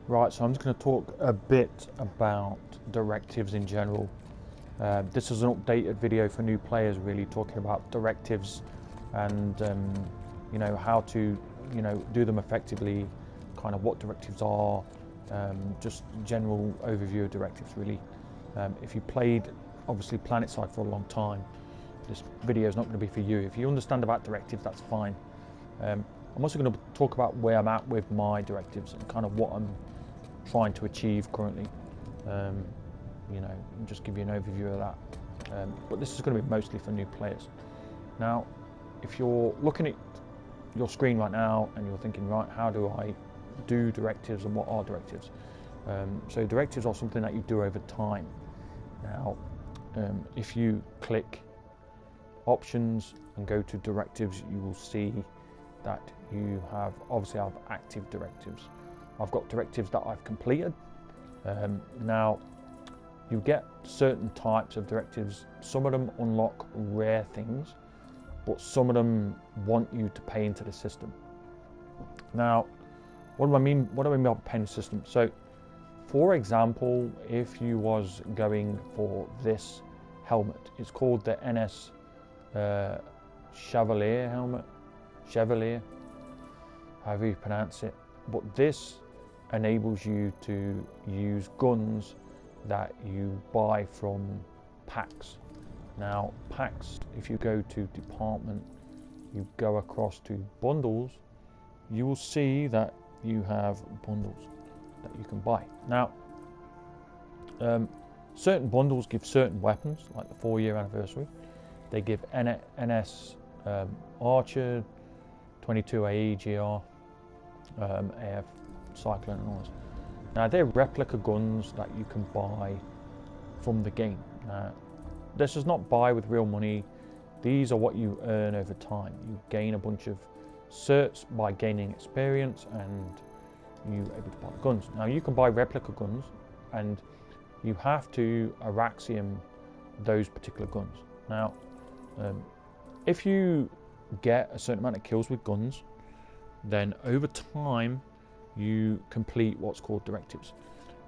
Right, so I'm just going to talk a bit about directives in general. This is an updated video for new players, really talking about directives and how to do them effectively, kind of what directives are, just general overview of directives really. If you played obviously PlanetSide for a long time, this video is not going to be for you. If you understand about directives, that's fine. I'm also going to talk about where I'm at with my directives and kind of what I'm trying to achieve currently. And just give you an overview of that. But this is going to be mostly for new players. Now, if you're looking at your screen right now and you're thinking, right, how do I do directives and what are directives? So directives are something that you do over time. Now, if you click options and go to directives, you will see that you have active directives. I've got directives that I've completed. Now, you get certain types of directives. Some of them unlock rare things, but some of them want you to pay into the system. Now, what do I mean by paying the system? So, for example, if you was going for this helmet, it's called the NS Chevalier helmet, Chevalier, however you pronounce it. But this enables you to use guns that you buy from packs. Now, packs, if you go to department, you go across to bundles, you will see that you have bundles that you can buy. Now, certain bundles give certain weapons, like the 4-year anniversary. They give NS Archer, 22 AE GR, AF Cyclone and all this. Now, they're replica guns that you can buy from the game. Now, this is not buy with real money. These are what you earn over time. You gain a bunch of certs by gaining experience, and you're able to buy guns. Now, you can buy replica guns, and you have to Raxiom those particular guns. Now, if you get a certain amount of kills with guns, then over time you complete what's called directives.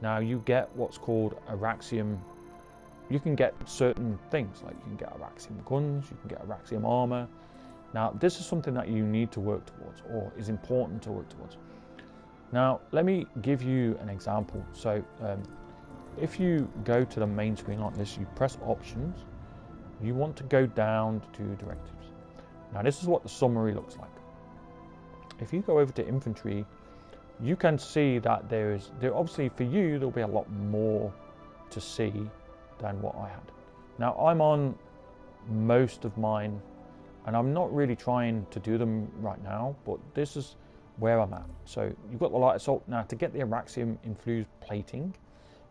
Now, you get what's called a Raxiom. You can get certain things, like you can get a Raxiom guns, you can get a Raxiom armor. Now, this is something that you need to work towards, or is important to work towards. Now, let me give you an example. So if you go to the main screen like this, you press options, you want to go down to directives. Now, this is what the summary looks like. If you go over to infantry, you can see that there obviously for you there'll be a lot more to see than what I had. Now, I'm on most of mine, and I'm not really trying to do them right now, but this is where I'm at. So you've got the light assault. Now, to get the Raxiom infused plating,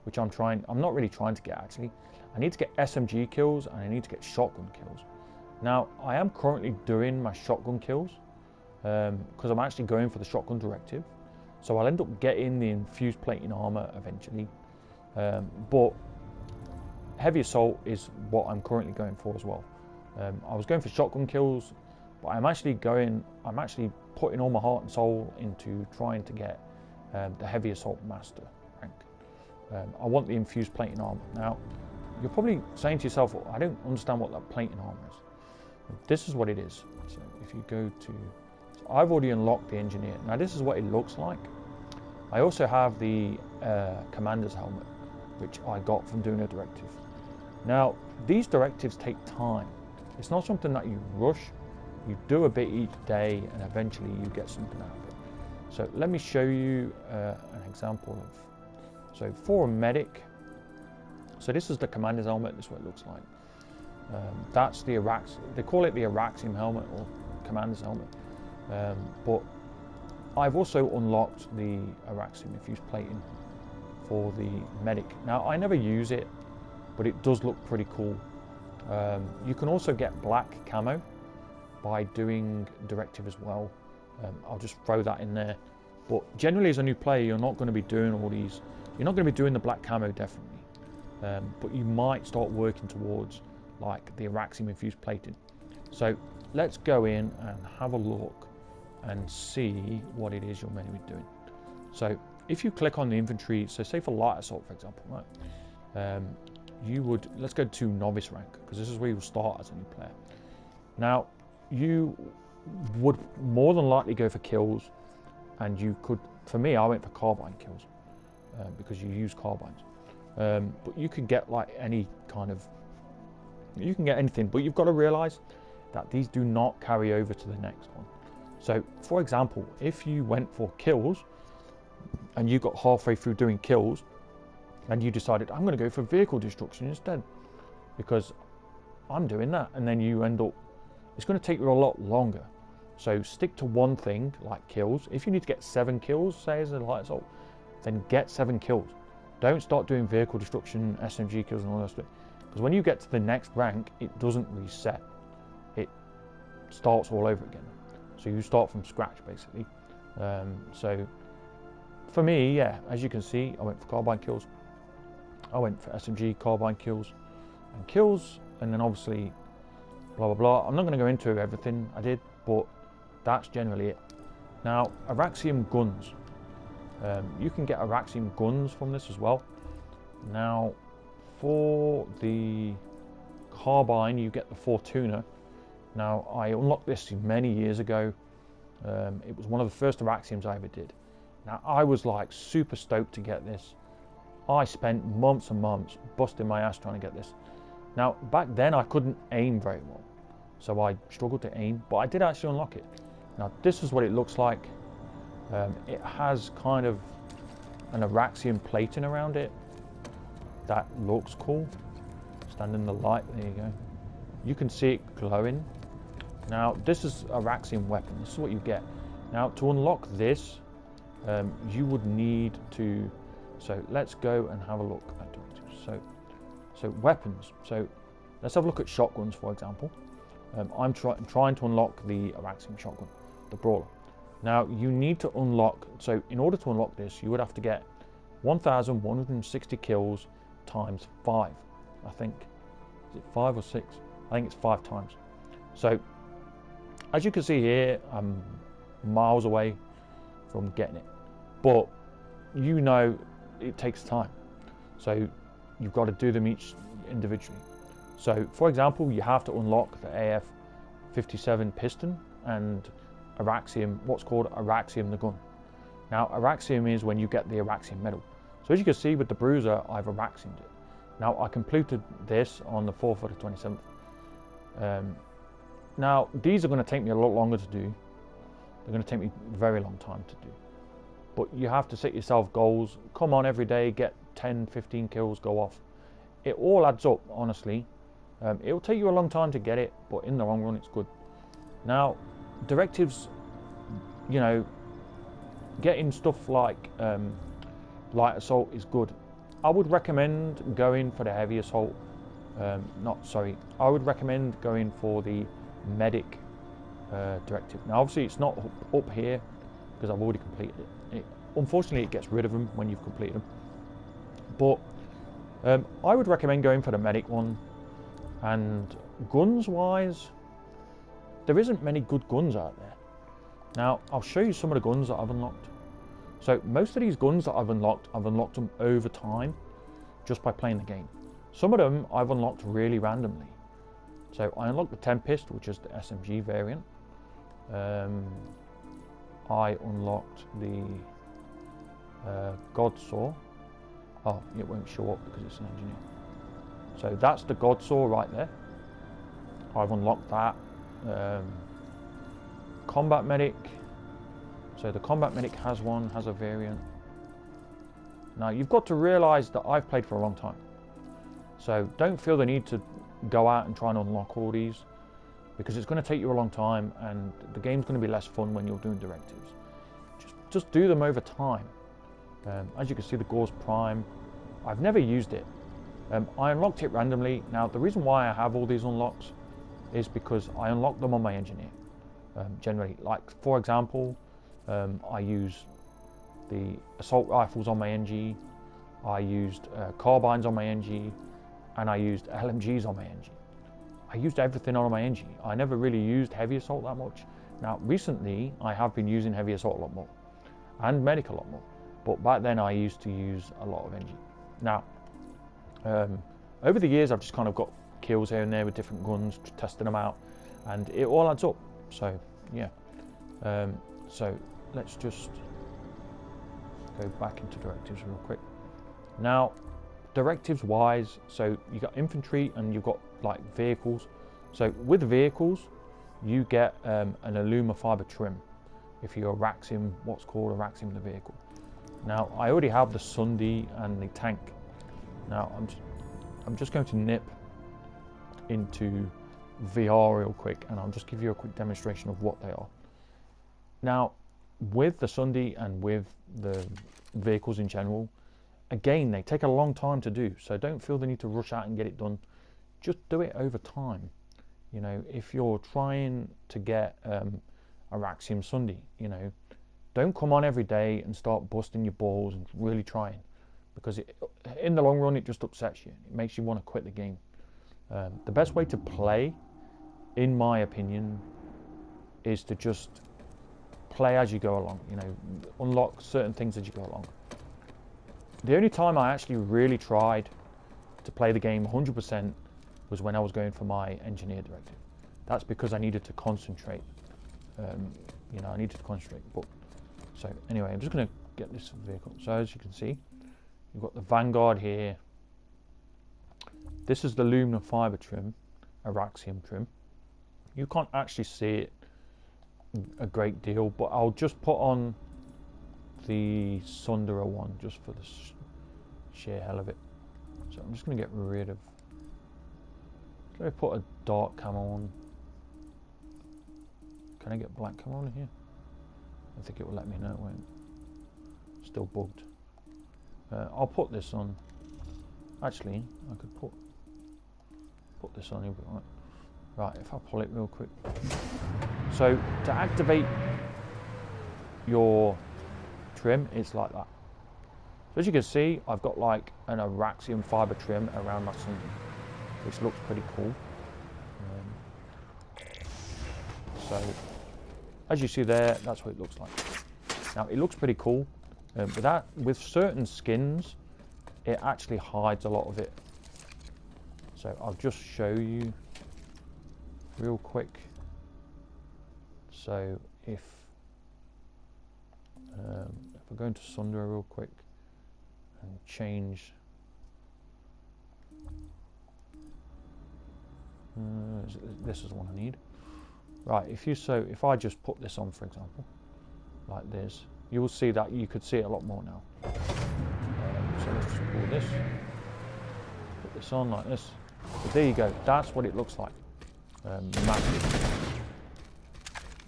which I'm not really trying to get actually, I need to get SMG kills and I need to get shotgun kills. Now, I am currently doing my shotgun kills because I'm actually going for the shotgun directive. So I'll end up getting the infused plating armor eventually. But heavy assault is what I'm currently going for as well. I was going for shotgun kills, but I'm actually putting all my heart and soul into trying to get the heavy assault master rank. I want the infused plating armor. Now, you're probably saying to yourself, well, I don't understand what that plating armor is. This is what it is. So if you go to, so I've already unlocked the engineer. Now, this is what it looks like. I also have the commander's helmet, which I got from doing a directive. Now, these directives take time. It's not something that you rush. You do a bit each day, and eventually you get something out of it. So let me show you an example of. So for a medic, so this is the commander's helmet. This is what it looks like. That's the they call it the Raxiom helmet or commander's helmet. But I've also unlocked the Raxiom infused plating for the medic. Now, I never use it, but it does look pretty cool. You can also get black camo by doing directive as well. I'll just throw that in there. But generally, as a new player, you're not going to be doing all these. You're not going to be doing the black camo, definitely. But you might start working towards like the Raxiom infused plating. So let's go in and have a look and see what it is you're meant to be doing. So if you click on the inventory, so say for light assault, for example, right, you would, let's go to novice rank, because this is where you'll start as a new player. Now, you would more than likely go for kills, and you could, for me, I went for carbine kills, because you use carbines. But you can get like any kind of, you can get anything, but you've got to realize that these do not carry over to the next one. So for example, if you went for kills and you got halfway through doing kills and you decided, I'm going to go for vehicle destruction instead because I'm doing that, and then you end up, it's going to take you a lot longer. So stick to one thing like kills. If you need to get 7 kills, say as a light assault, then get 7 kills. Don't start doing vehicle destruction, SMG kills and all that stuff, because when you get to the next rank, it doesn't reset. It starts all over again. So you start from scratch basically. So for me, yeah, as you can see, I went for carbine kills. I went for SMG, carbine kills, and then obviously blah blah blah. I'm not going to go into everything I did, but that's generally it. Now, Raxiom Guns. You can get Raxiom Guns from this as well. Now, for the carbine, you get the Fortuna. Now, I unlocked this many years ago. It was one of the first Raxioms I ever did. Now, I was like super stoked to get this. I spent months and months busting my ass trying to get this. Now, back then I couldn't aim very well, so I struggled to aim, but I did actually unlock it. Now, this is what it looks like. It has kind of an Raxiom plating around it. That looks cool. Stand in the light, there you go. You can see it glowing. Now, this is a Raxiom Weapon. This is what you get. Now, to unlock this, you would need to, so let's go and have a look at directives. So weapons. So let's have a look at shotguns, for example. I'm trying to unlock the Raxiom shotgun, the brawler. Now, you need to unlock, so in order to unlock this, you would have to get 1,160 kills times 5, I think. Is it 5 or 6? I think it's 5 times. So, as you can see here, I'm miles away from getting it. But, you know, it takes time. So, you've got to do them each individually. So, for example, you have to unlock the AF-57 piston and a Raxiom, what's called a Raxiom the gun. Now, a Raxiom is when you get the Raxiom medal. So as you can see with the bruiser, I've Raxiomed it. Now, I completed this on the 4th of the 27th. Now, these are going to take me a lot longer to do. They're going to take me a very long time to do. But you have to set yourself goals. Come on every day, get 10, 15 kills, go off. It all adds up, honestly. It'll take you a long time to get it, but in the long run, it's good. Now, directives, you know, getting stuff like light assault is good. I would recommend going for the heavy assault. I would recommend going for the medic directive. Now, obviously, it's not up here because I've already completed it. Unfortunately, it gets rid of them when you've completed them. But I would recommend going for the medic one. And guns-wise, there isn't many good guns out there. Now, I'll show you some of the guns that I've unlocked. So most of these guns that I've unlocked them over time, just by playing the game. Some of them I've unlocked really randomly. So I unlocked the Tempest, which is the SMG variant. I unlocked the Godsaw. Oh, it won't show up because it's an engineer. So that's the Godsaw right there. I've unlocked that. Combat Medic. So the Combat Medic has a variant. Now, you've got to realise that I've played for a long time. So don't feel the need to go out and try and unlock all these, because it's going to take you a long time and the game's going to be less fun when you're doing directives. Just do them over time. As you can see, the Gauss Prime, I've never used it. I unlocked it randomly. Now, the reason why I have all these unlocks is because I unlock them on my engineer. Generally, like for example, I use the assault rifles on my NG, I used carbines on my NG, and I used LMGs on my NG. I used everything on my NG. I never really used heavy assault that much. Now, recently, I have been using heavy assault a lot more, and medic a lot more. but back then I used to use a lot of energy. Now, over the years I've just kind of got kills here and there with different guns, testing them out, and it all adds up. So yeah, so let's just go back into directives real quick. Now, directives wise, so you got infantry and you've got like vehicles. So with vehicles, you get an aluminum fiber trim if you're a Raxiom, what's called a Raxiom the vehicle. Now I already have the Sunday and the tank. Now I'm just going to nip into VR real quick, and I'll just give you a quick demonstration of what they are. Now, with the Sunday and with the vehicles in general, again, they take a long time to do, so don't feel the need to rush out and get it done. Just do it over time. You know, if you're trying to get a Raxiom Sunday, you know, don't come on every day and start busting your balls and really trying, because in the long run it just upsets you. It makes you want to quit the game. The best way to play, in my opinion, is to just play as you go along. You know, unlock certain things as you go along. The only time I actually really tried to play the game 100% was when I was going for my engineer directive. That's because I needed to concentrate. You know, I needed to concentrate. But so anyway, I'm just going to get this vehicle. So as you can see, you've got the Vanguard here. This is the aluminum fiber trim, a Raxiom trim. You can't actually see it a great deal, but I'll just put on the Sundera one just for the sheer hell of it. So I'm just going to get rid of. Let me put a dark camo on. Can I get black camo on here? I think it will let me know it won't. Still bugged. I'll put this on. Actually, I could put this on here. Right, if I pull it real quick. So to activate your trim, it's like that. So as you can see, I've got like a Raxiom fiber trim around my Sunday, which looks pretty cool. So as you see there, that's what it looks like. Now it looks pretty cool. With certain skins, it actually hides a lot of it. So I'll just show you real quick. So if I go into Sundera real quick and change, this is the one I need. Right, if I just put this on, for example, like this, you will see that you could see it a lot more now. So let's just pull this, put this on like this. But there you go. That's what it looks like. Massive.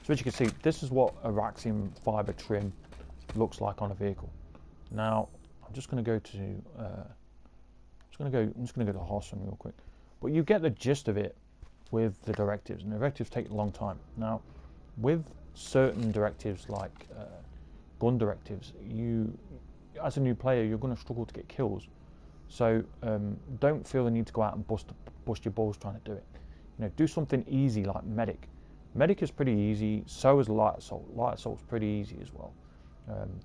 So as you can see, this is what a Raxiom fiber trim looks like on a vehicle. Now I'm just going to go to I'm just going to go to Hossam real quick. But you get the gist of it with the directives, and the directives take a long time. Now with certain directives like gun directives, you as a new player, you're going to struggle to get kills. So don't feel the need to go out and bust your balls trying to do it. You know, do something easy like medic. Medic is pretty easy. So is light assault. Light assault's pretty easy as well.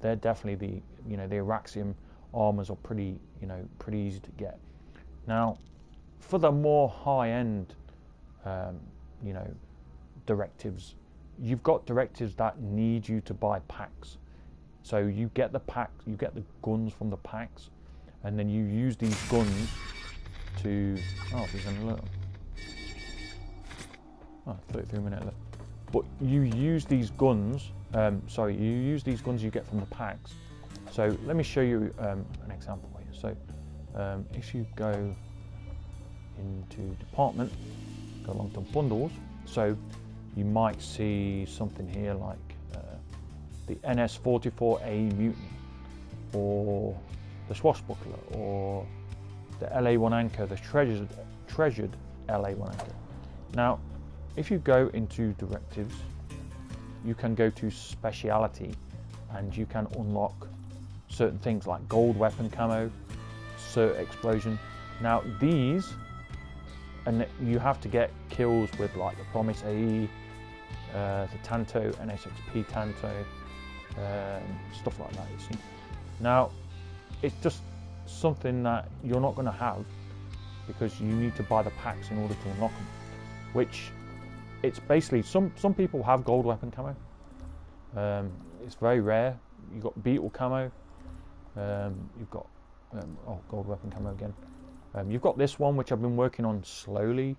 They're definitely the Raxiom armors are pretty easy to get. Now, for the more high-end directives, you've got directives that need you to buy packs. So you get the packs, you get the guns from the packs, and then you use these guns to. Oh, there's an alert. Oh, 33-minute alert. But you use these guns. You use these guns you get from the packs. So let me show you an example here. So if you go into department, go along to bundles. So you might see something here like the NS44A Mutiny, or the Swashbuckler, or the LA1 Anchor, the treasured LA1 Anchor. Now, if you go into directives, you can go to speciality, and you can unlock certain things like gold weapon camo, cert explosion. Now these, and you have to get kills with like the Promise AE, the Tanto, NSXP Tanto, stuff like that, you see. Now, it's just something that you're not going to have because you need to buy the packs in order to unlock them. Which, it's basically, some people have gold weapon camo. It's very rare. You've got beetle camo. You've got, gold weapon camo again. You've got this one, which I've been working on slowly.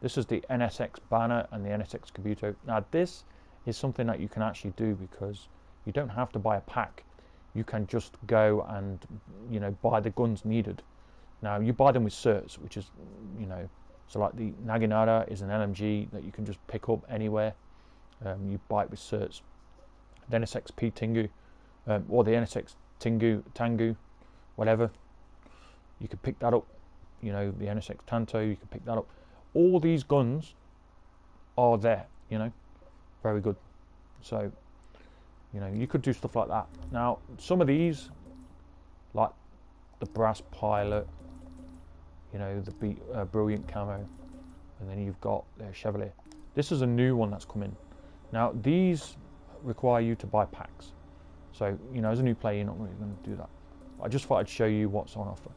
This is the NSX banner and the NSX Kabuto. Now this is something that you can actually do because you don't have to buy a pack. You can just go and, you know, buy the guns needed. Now you buy them with certs, which is, you know, so like the Naginata is an LMG that you can just pick up anywhere. You buy it with certs. The NSX P Tingu, or the NSX Tangu, whatever. You can pick that up. You know, the NSX Tanto, you can pick that up. All these guns are there, you know, very good. So, you know, you could do stuff like that. Now, some of these, like the Brass Pilot, you know, the Brilliant Camo, and then you've got the Chevalier. This is a new one that's come in. Now, these require you to buy packs. So, you know, as a new player, you're not really going to do that. I just thought I'd show you what's on offer.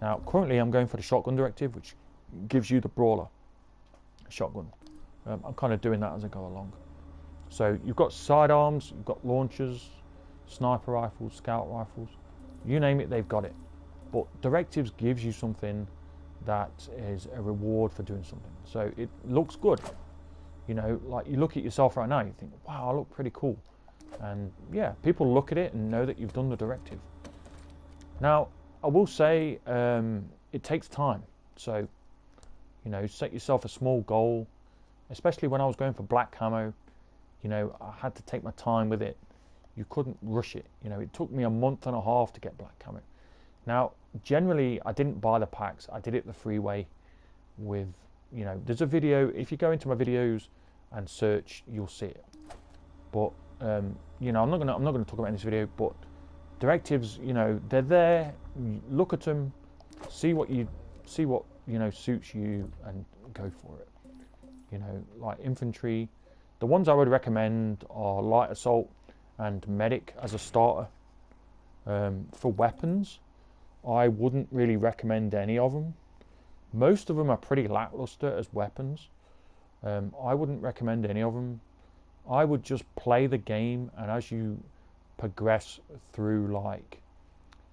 Now, currently I'm going for the shotgun directive, which gives you the brawler shotgun. I'm kind of doing that as I go along. So you've got sidearms, you've got launchers, sniper rifles, scout rifles, you name it, they've got it. But directives gives you something that is a reward for doing something. So it looks good. You know, like you look at yourself right now, you think, wow, I look pretty cool. And yeah, people look at it and know that you've done the directive. Now, I will say it takes time. So, you know, set yourself a small goal, especially when I was going for black camo. You know, I had to take my time with it. You couldn't rush it. You know, it took me a month and a half to get black camo. Now, generally, I didn't buy the packs. I did it the free way with, you know, there's a video. If you go into my videos and search, you'll see it. But, you know, I'm not gonna talk about in this video, but directives, you know, they're there. Look at them, see what you know suits you, and go for it. You know, like infantry, the ones I would recommend are light assault and medic as a starter. For weapons, I wouldn't really recommend any of them. Most of them are pretty lackluster as weapons. I wouldn't recommend any of them. I would just play the game, and as you progress through, like,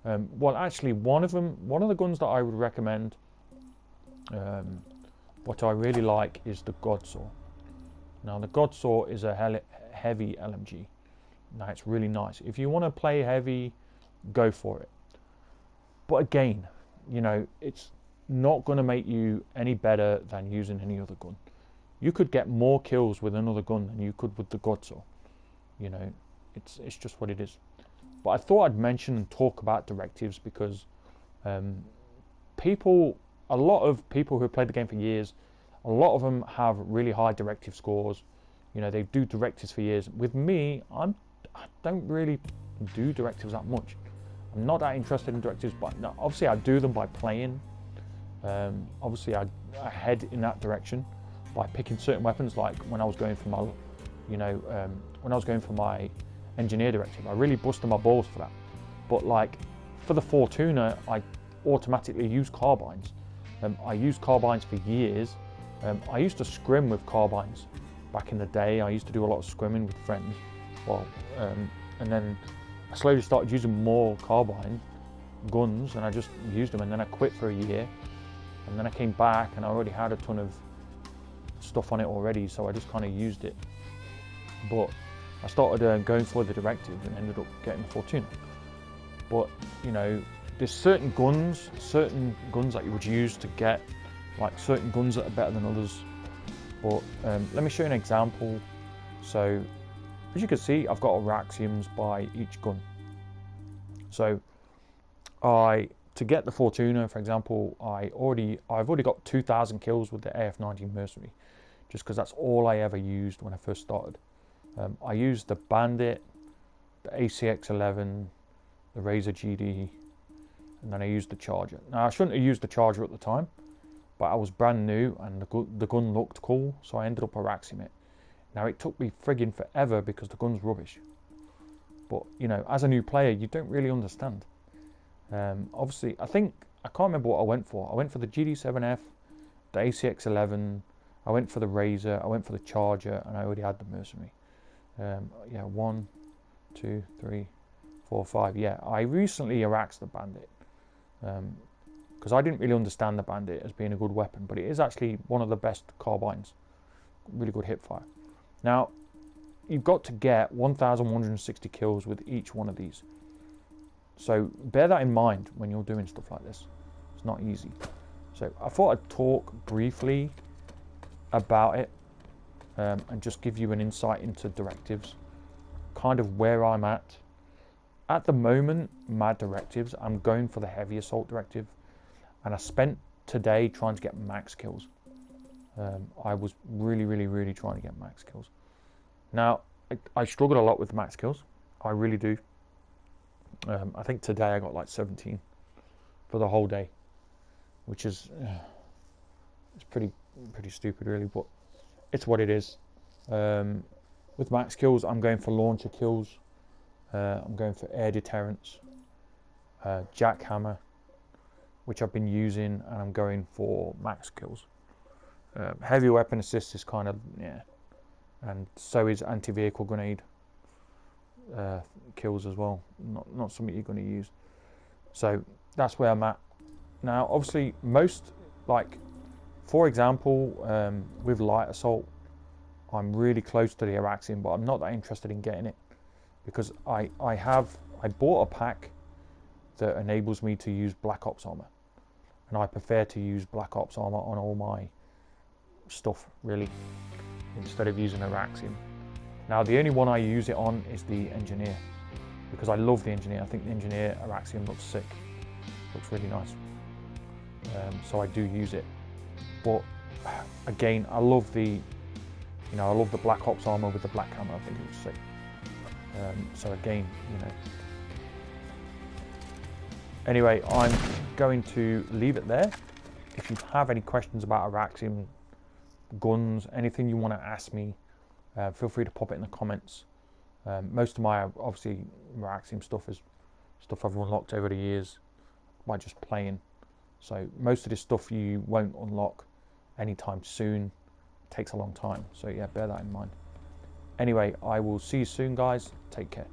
well, actually, one of the guns that I would recommend, what I really like, is the Godsaw. Now, the Godsaw is a heavy LMG. Now, it's really nice. If you want to play heavy, go for it. But again, you know, it's not going to make you any better than using any other gun. You could get more kills with another gun than you could with the Godsaw. You know, it's just what it is. But I thought I'd mention and talk about directives because a lot of people who have played the game for years, a lot of them have really high directive scores. You know, they do directives for years. With me, I don't really do directives that much. I'm not that interested in directives, but no, obviously I do them by playing. Obviously I head in that direction by picking certain weapons, like when I was going for my, you know, when I was going for my engineer directive, I really busted my balls for that. But like for the Fortuna, I automatically use carbines. I used carbines for years. I used to scrim with carbines back in the day. I used to do a lot of scrimming with friends. Well, and then I slowly started using more carbine guns, and I just used them, and then I quit for a year, and then I came back and I already had a ton of stuff on it already, so I just kind of used it. But I started going for the directive and ended up getting the Fortuna. But you know, there's certain guns that you would use to get, like certain guns that are better than others. But let me show you an example. So as you can see, I've got a Raxioms by each gun. So to get the Fortuna, for example, I've already got 2,000 kills with the AF-19 Mercenary, just because that's all I ever used when I first started. I used the Bandit, the ACX-11, the Razor GD, and then I used the Charger. Now I shouldn't have used the Charger at the time, but I was brand new and the gun looked cool, so I ended up Raxiom it. Now it took me friggin' forever because the gun's rubbish. But, you know, as a new player, you don't really understand. Obviously, I can't remember what I went for. I went for the GD7F, the ACX11, I went for the Razor, I went for the Charger, and I already had the Mercenary. Yeah, 1, 2, 3, 4, 5. Yeah, I recently Araxed the Bandit. Because I didn't really understand the Bandit as being a good weapon, but it is actually one of the best carbines. Really good hip fire. Now, you've got to get 1,160 kills with each one of these. So bear that in mind when you're doing stuff like this. It's not easy. So I thought I'd talk briefly about it and just give you an insight into directives, kind of where I'm at. At the moment, my directives, I'm going for the heavy assault directive, and I spent today trying to get max kills. I was really trying to get max kills. Now, I struggled a lot with max kills. I really do. I think today I got like 17 for the whole day, which is it's pretty stupid really, but it's what it is. With max kills, I'm going for launcher kills. I'm going for air deterrence, jackhammer, which I've been using, and I'm going for max kills. Heavy weapon assist is kind of, yeah, and so is anti-vehicle grenade kills as well. Not something you're going to use. So that's where I'm at. Now, obviously, most, like, for example, with light assault, I'm really close to the Raxiom, but I'm not that interested in getting it because I bought a pack that enables me to use Black Ops armor, and I prefer to use Black Ops armor on all my stuff really instead of using a Raxiom. Now, the only one I use it on is the Engineer because I love the Engineer. I think the Engineer Raxiom looks sick, looks really nice. So I do use it, but again, I love the Black Ops armor with the black hammer. I think it looks sick. So again, you know. Anyway, I'm going to leave it there. If you have any questions about Raxiom guns, anything you want to ask me, feel free to pop it in the comments. Most of my, obviously, Raxiom stuff is stuff I've unlocked over the years by just playing. So most of this stuff you won't unlock anytime soon. It takes a long time. So yeah, bear that in mind. Anyway, I will see you soon, guys. Take care.